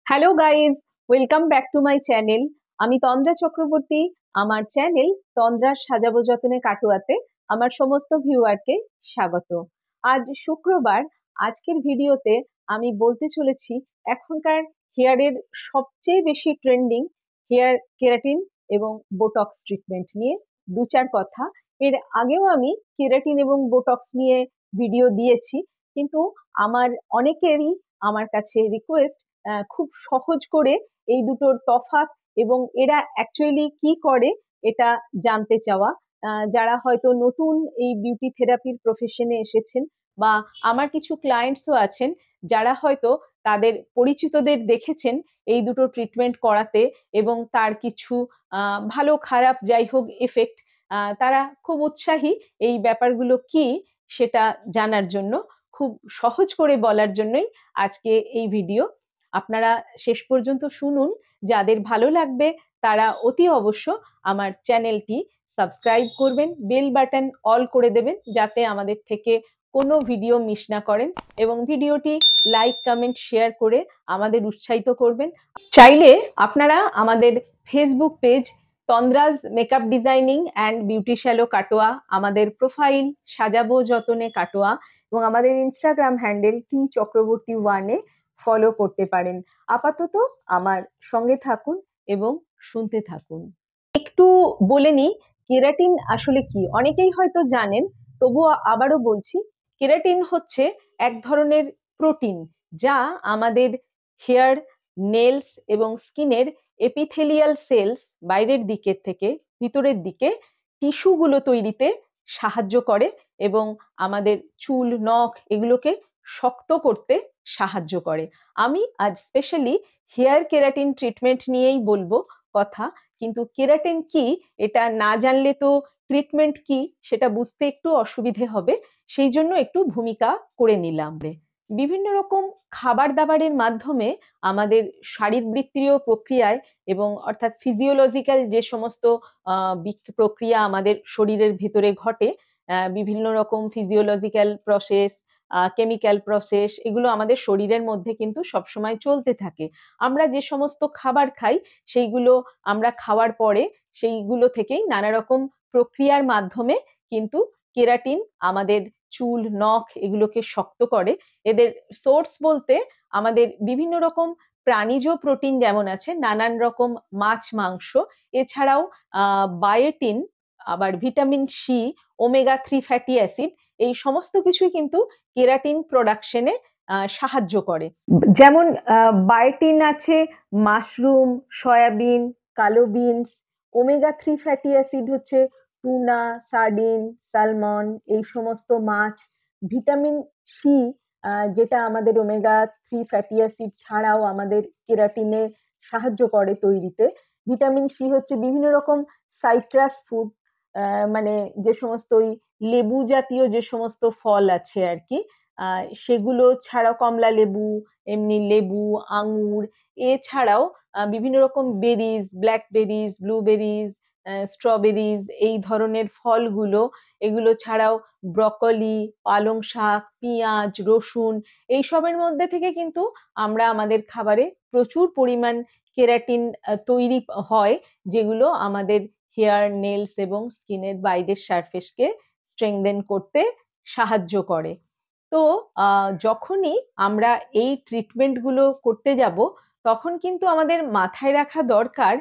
Hello guys, welcome back to my channel. আমি তন্দ্রা চক্রবর্তী। আমার channel তন্দ্রার সাজাবো যতনে কাটোয়াতে আমার সমস্ত ভিউয়ারকে স্বাগত। আজ শুক্রবার। আজকের ভিডিওতে আমি বলতে চলেছি এখনকার হেয়ারের সবচেয়ে বেশি ট্রেন্ডিং হেয়ার কেরাটিন এবং বোটক্স ট্রিটমেন্ট নিয়ে দু চার কথা। এর আগেও আমি কেরাটিন এবং বোটক্স নিয়ে ভিডিও দিয়েছি, কিন্তু আমার অনেকেরই আমার কাছে রিকোয়েস্ট খুব সহজ করে এই দুটোর তফাৎ এবং এরা অ্যাকচুয়ালি কি করে এটা জানতে চাওয়া। যারা হয়তো নতুন এই বিউটি থেরাপির প্রফেশনে এসেছেন, বা আমার কিছু ক্লায়েন্টসও আছেন যারা হয়তো তাদের পরিচিতদের দেখেছেন এই দুটো ট্রিটমেন্ট করাতে, এবং তার কিছু ভালো খারাপ যাই হোক এফেক্ট, তারা খুব উৎসাহী এই ব্যাপারগুলো কি সেটা জানার জন্য। খুব সহজ করে বলার জন্যই আজকে এই ভিডিও। আপনারা শেষ পর্যন্ত শুনুন। যাদের ভালো লাগবে তারা অতি অবশ্য আমার চ্যানেলটি সাবস্ক্রাইব করবেন, বেল বাটন অল করে দেবেন যাতে আমাদের থেকে কোনো ভিডিও মিস না করেন, এবং ভিডিওটি লাইক কমেন্ট শেয়ার করে আমাদের উৎসাহিত করবেন। চাইলে আপনারা আমাদের Facebook page Tandra's makeup designing and beauty salon Katwa, আমাদের প্রোফাইল সাজাবো যতনে কাটোয়া, এবং আমাদের ইনস্টাগ্রাম হ্যান্ডেল টি চক্রবর্তী ওয়ানে ফলো করতে পারেন। আপাতত আমার সঙ্গে থাকুন এবং শুনতে থাকুন। একটু বলে নিই কেরাটিন আসলে কি। অনেকেই হয়তো জানেন, তবুও আবারও বলছি। কেরাটিন হচ্ছে এক ধরনের প্রোটিন যা আমাদের হেয়ার, নেলস এবং স্কিনের এপিথেলিয়াল সেলস বাইরের দিকের থেকে ভিতরের দিকে টিস্যুগুলো তৈরিতে সাহায্য করে, এবং আমাদের চুল, নখ এগুলোকে শক্ত করতে সাহায্য করে। আমি আজ স্পেশালি হেয়ার কেরাটিন ট্রিটমেন্ট নিয়েই বলবো কথা, কিন্তু কেরাটিন কি এটা না জানলে তো ট্রিটমেন্ট কি সেটা বুঝতে একটু অসুবিধে হবে। সেই জন্য একটু ভূমিকা করে নিলাম। বিভিন্ন রকম খাবার দাবারের মাধ্যমে আমাদের শারীরবৃত্তীয় প্রক্রিয়ায়, এবং অর্থাৎ ফিজিওলজিক্যাল যে সমস্ত প্রক্রিয়া আমাদের শরীরের ভিতরে ঘটে, বিভিন্ন রকম ফিজিওলজিক্যাল প্রসেস, কেমিক্যাল প্রসেস, এগুলো আমাদের শরীরের মধ্যে কিন্তু সবসময় চলতে থাকে। আমরা যে সমস্ত খাবার খাই সেইগুলো আমরা খাওয়ার পরে সেইগুলো থেকেই নানা রকম প্রক্রিয়ার মাধ্যমে কিন্তু কেরাটিন আমাদের চুল, নখ এগুলোকে শক্ত করে। এদের সোর্স বলতে আমাদের বিভিন্ন রকম প্রাণীজ প্রোটিন যেমন আছে, নানান রকম মাছ, মাংস, এছাড়াও বায়োটিন, আবার vitamin C, omega 3 fatty acid, এই সমস্ত কিছুই কিন্তু কেরাটিন প্রোডাকশনে সাহায্য করে। যেমন বায়োটিন আছে মাশরুম, সয়াবিন, কালো বিনস। ওমেগা 3 ফ্যাটি অ্যাসিড হচ্ছে টুনা, সার্ডিন, স্যালমন, এই সমস্ত মাছ। ভিটামিন সি, যেটা আমাদের ওমেগা 3 ফ্যাটি অ্যাসিড ছাড়াও আমাদের কেরাটিনে সাহায্য করে তৈরিতে। ভিটামিন সি হচ্ছে বিভিন্ন রকম সাইট্রাস ফুড, মানে যে সমস্ত ওই লেবু জাতীয় যে সমস্ত ফল আছে আর কি, সেগুলো ছাড়াও কমলা লেবু, এমনি লেবু, আঙুর, এছাড়াও বিভিন্ন রকম বেরিজ, ব্ল্যাকবেরিজ, ব্লুবেরিজ, স্ট্রবেরিজ, এই ধরনের ফলগুলো, এগুলো ছাড়াও ব্রকলি, পালং শাক, পেঁয়াজ, রসুন, এইসবের মধ্যে থেকে কিন্তু আমরা আমাদের খাবারে প্রচুর পরিমাণ কেরাটিন তৈরি হয়, যেগুলো আমাদের হেয়ার, নেলস এবং স্কিনের বাইরের সারফেসকে স্ট্রেংথেন করতে সাহায্য করে। তো যখনই আমরা এই ট্রিটমেন্ট গুলো করতে যাব, তখন কিন্তু আমাদের মাথায় রাখা দরকার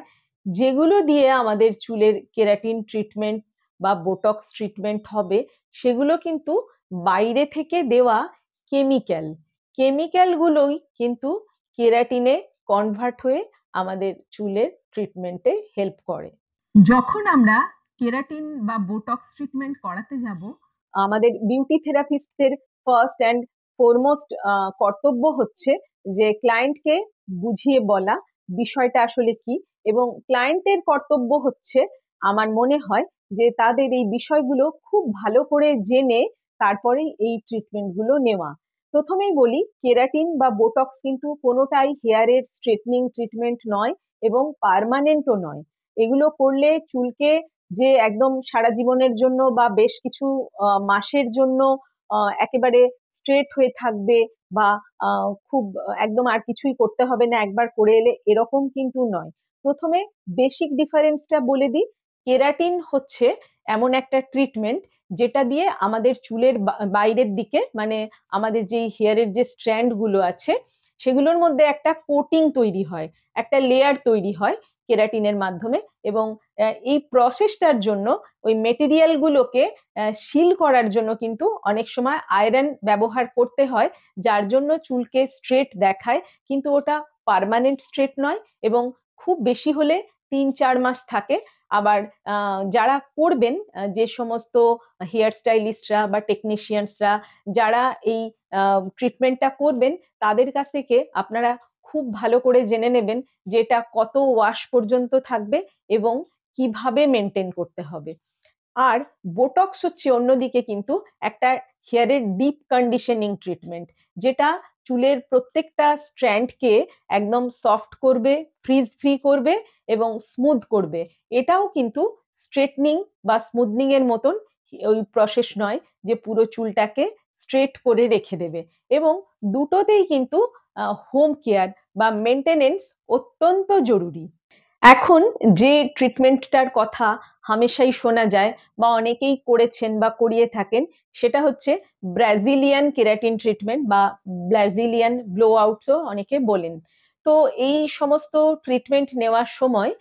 যেগুলো দিয়ে আমাদের চুলের কেরাটিন ট্রিটমেন্ট বা বোটক্স ট্রিটমেন্ট হবে, সেগুলো কিন্তু বাইরে থেকে দেওয়া কেমিক্যাল। কেমিক্যাল গুলোই কিন্তু কেরাটিনে কনভার্ট হয়ে আমাদের চুলের ট্রিটমেন্টে হেল্প করে। যখন আমরা কেরাটিন বা বোটক্স ট্রিটমেন্ট করাতে যাব, আমাদের বিউটি থেরাপিস্টের ফার্স্ট অ্যান্ড ফরমোস্ট কর্তব্য হচ্ছে যে ক্লায়েন্টকে বুঝিয়ে বলা বিষয়টা আসলে কি, এবং ক্লায়েন্টের কর্তব্য হচ্ছে আমার মনে হয় যে তাদের এই বিষয়গুলো খুব ভালো করে জেনে তারপরেই এই ট্রিটমেন্ট গুলো নেওয়া। প্রথমেই বলি, কেরাটিন বা বোটক্স কিন্তু কোনোটাই হেয়ারের স্ট্রেটনিং ট্রিটমেন্ট নয়, এবং পার্মানেন্টও নয়। এগুলো করলে চুলকে যে একদম সারা জীবনের জন্য বা বেশ কিছু মাসের জন্য একেবারে স্ট্রেট হয়ে থাকবে বা খুব একদম আর কিছুই করতে হবে না একবার করে এলে, এরকম কিন্তু নয়। প্রথমে বেসিক ডিফারেন্সটা বলে দিই। কেরাটিন হচ্ছে এমন একটা ট্রিটমেন্ট যেটা দিয়ে আমাদের চুলের বাইরের দিকে, মানে আমাদের যে হেয়ারের যে স্ট্র্যান্ড গুলো আছে সেগুলোর মধ্যে একটা কোটিং তৈরি হয়, একটা লেয়ার তৈরি হয় কেরাটিনের মাধ্যমে। এবং এই প্রসেসটার জন্য ওই মেটেরিয়াল গুলোকে সিল করার জন্য কিন্তু অনেক সময় আয়রন ব্যবহার করতে হয়, যার জন্য চুলকে স্ট্রেট দেখায়, কিন্তু ওটা পার্মানেন্ট স্ট্রেট নয় এবং খুব বেশি হলে 3-4 মাস থাকে। আবার যারা করবেন, যে সমস্ত হেয়ার স্টাইলিস্টরা বা টেকনিশিয়ানসরা যারা এই ট্রিটমেন্টটা করবেন, তাদের কাছ থেকে আপনারা খুব ভালো করে জেনে নেবেন যে এটা কত ওয়াশ পর্যন্ত থাকবে এবং কিভাবে মেনটেন করতে হবে। আর বোটক্স হচ্ছে অন্যদিকে কিন্তু একটা হেয়ারের ডিপ কন্ডিশনিং ট্রিটমেন্ট, যেটা চুলের প্রত্যেকটা স্ট্র্যান্ডকে একদম সফট করবে, ফ্রিজ ফ্রি করবে এবং স্মুথ করবে। এটাও কিন্তু স্ট্রেটনিং বা স্মুথনিং এর মতন ওই প্রসেস নয় যে পুরো চুলটাকে স্ট্রেট করে রেখে দেবে। এবং দুটোতেই কিন্তু হোম কেয়ার বা মেনটেনেন্স অত্যন্ত জরুরি। এখন যে ট্রিটমেন্টটার কথা হামেশাই শোনা যায় বা অনেকেই করেছেন বা করিয়ে থাকেন, সেটা হচ্ছে ব্রাজিলিয়ান কেরাটিন ট্রিটমেন্ট বা ব্রাজিলিয়ান ব্লো আউটসও অনেকে বলেন। তো এই সমস্ত ট্রিটমেন্ট নেওয়ার সময়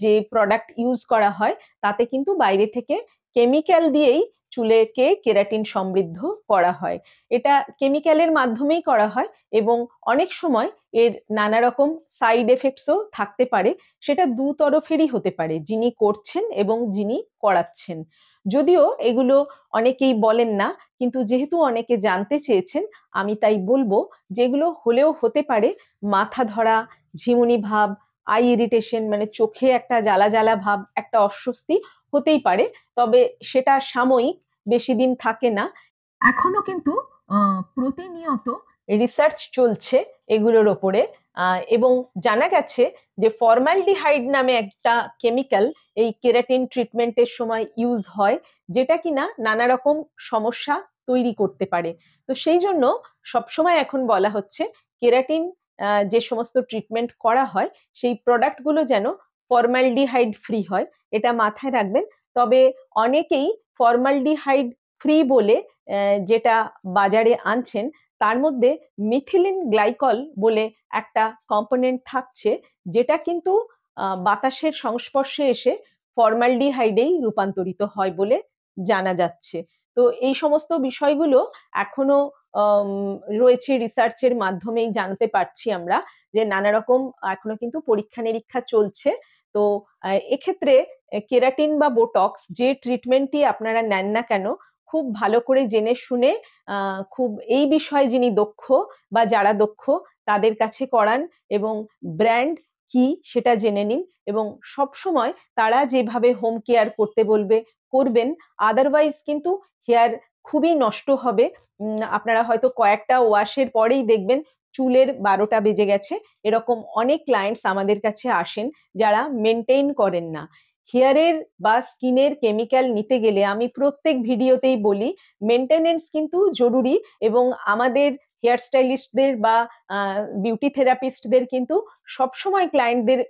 যে প্রোডাক্ট ইউজ করা হয় তাতে কিন্তু বাইরে থেকে কেমিক্যাল দিয়েই চুলেকে কেরাটিন সমৃদ্ধ করা হয়। এটা কেমিক্যালের মাধ্যমেই করা হয় এবং অনেক সময় এর নানা রকম সাইড এফেক্টসও থাকতে পারে। সেটা দু তরফেরই হতে পারে, যিনি করছেন এবং যিনি করাচ্ছেন। যদিও এগুলো অনেকেই বলেন না, কিন্তু যেহেতু অনেকে জানতে চেয়েছেন আমি তাই বলবো, যেগুলো হলেও হতে পারে মাথা ধরা, ঝিমুনি ভাব, আই ইরিটেশন, মানে চোখে একটা জ্বালা জ্বালা ভাব, একটা অস্বস্তি হতেই পারে। তবে সেটা সাময়িক, বেশি দিন থাকে না। এখনো কিন্তু প্রতিনিয়ত রিসার্চ চলছে এগুলোর ওপরে, এবং জানা গেছে যে ফর্মালডিহাইড নামে একটা কেমিক্যাল এই কেরাটিন ট্রিটমেন্টের সময় ইউজ হয়, যেটা কিনা নানা রকম সমস্যা তৈরি করতে পারে। তো সেই জন্য সবসময় এখন বলা হচ্ছে কেরাটিন যে সমস্ত ট্রিটমেন্ট করা হয় সেই প্রোডাক্টগুলো যেন ফর্মালডিহাইড ফ্রি হয়, এটা মাথায় রাখবেন। তবে অনেকেই ফর্মালডিহাইড ফ্রি বলে যেটা বাজারে আনছেন তার মধ্যে মিথিলিন গ্লাইকল বলে একটা কম্পোনেন্ট থাকছে, যেটা কিন্তু বাতাসের সংস্পর্শে এসে ফর্মালডিহাইডেই রূপান্তরিত হয় বলে জানা যাচ্ছে। তো এই সমস্ত বিষয়গুলো এখনো রয়েছে, রিসার্চের মাধ্যমেই জানতে পারছি আমরা যে নানা রকম এখনো কিন্তু পরীক্ষা নিরীক্ষা চলছে। তো এক্ষেত্রে কেরাটিন বা বোটক্স যে ট্রিটমেন্টই আপনারা নেন না কেন, খুব ভালো করে জেনে শুনে খুব এই বিষয়ে যিনি দক্ষ বা যারা দক্ষ তাদের কাছে করান এবং ব্র্যান্ড কি সেটা জেনে নিন, এবং সব সময় তারা যেভাবে হোম কেয়ার করতে বলবে করবেন। আদারওয়াইজ কিন্তু হেয়ার খুবই নষ্ট হবে। আপনারা হয়তো কয়েকটা ওয়াশের পরেই দেখবেন চুলের 12টা বেজে গেছে। এরকম অনেক ক্লায়েন্টস আমাদের কাছে আসেন যারা মেনটেন করেন না। হেয়ারের বা স্কিনের কেমিক্যাল নিতে গেলে আমি প্রত্যেক ভিডিওতেই বলি মেনটেনেন্স কিন্তু জরুরি, এবং আমাদের হেয়ার স্টাইলিস্টদের বা বিউটি থেরাপিস্টদের কিন্তু সবসময় ক্লায়েন্টদের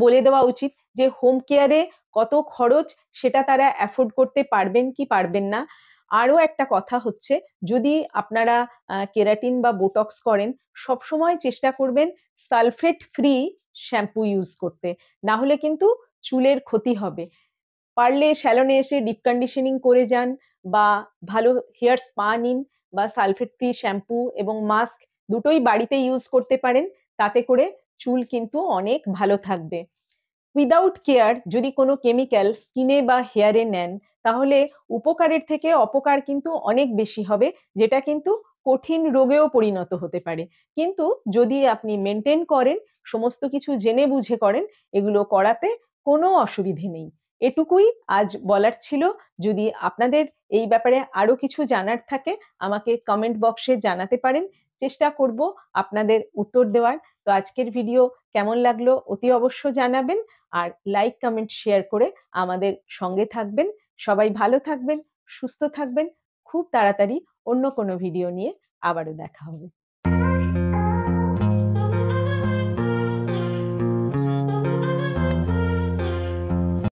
বলে দেওয়া উচিত যে হোম কেয়ারে কত খরচ সেটা তারা অ্যাফোর্ড করতে পারবেন কি পারবেন না। আরো একটা কথা হচ্ছে, যদি আপনারা কেরাটিন বা বোটক্স করেন সবসময় চেষ্টা করবেন সালফেট ফ্রি শ্যাম্পু ইউজ করতে, না হলে কিন্তু চুলের ক্ষতি হবে। পারলে স্যালনে এসে ডিপ কন্ডিশনিং করে যান বা ভালো হেয়ার স্পা নিন, বা সালফেট ফ্রি শ্যাম্পু এবং মাস্ক দুটোই বাড়িতে ইউজ করতে পারেন, তাতে করে চুল কিন্তু অনেক ভালো থাকবে। উইদাউট কেয়ার যদি কোনো কেমিক্যাল স্কিনে বা হেয়ারে নেন, তাহলে উপকারের থেকে অপকার কিন্তু অনেক বেশি হবে, যেটা কিন্তু কঠিন রোগেও পরিণত হতে পারে। কিন্তু যদি আপনি মেনটেন করেন, সমস্ত কিছু জেনে বুঝে করেন, এগুলো করাতে কোনো অসুবিধে নেই। এটুকুই আজ বলার ছিল। যদি আপনাদের এই ব্যাপারে আরো কিছু জানার থাকে আমাকে কমেন্ট বক্সে জানাতে পারেন, চেষ্টা করব আপনাদের উত্তর দেওয়ার। তো আজকের ভিডিও কেমন লাগলো অতি অবশ্য জানাবেন, আর লাইক কমেন্ট শেয়ার করে আমাদের সঙ্গে থাকবেন। সবাই ভালো থাকবেন, সুস্থ থাকবেন। খুব তাড়াতাড়ি অন্য কোনো ভিডিও নিয়ে আবারও দেখা হবে।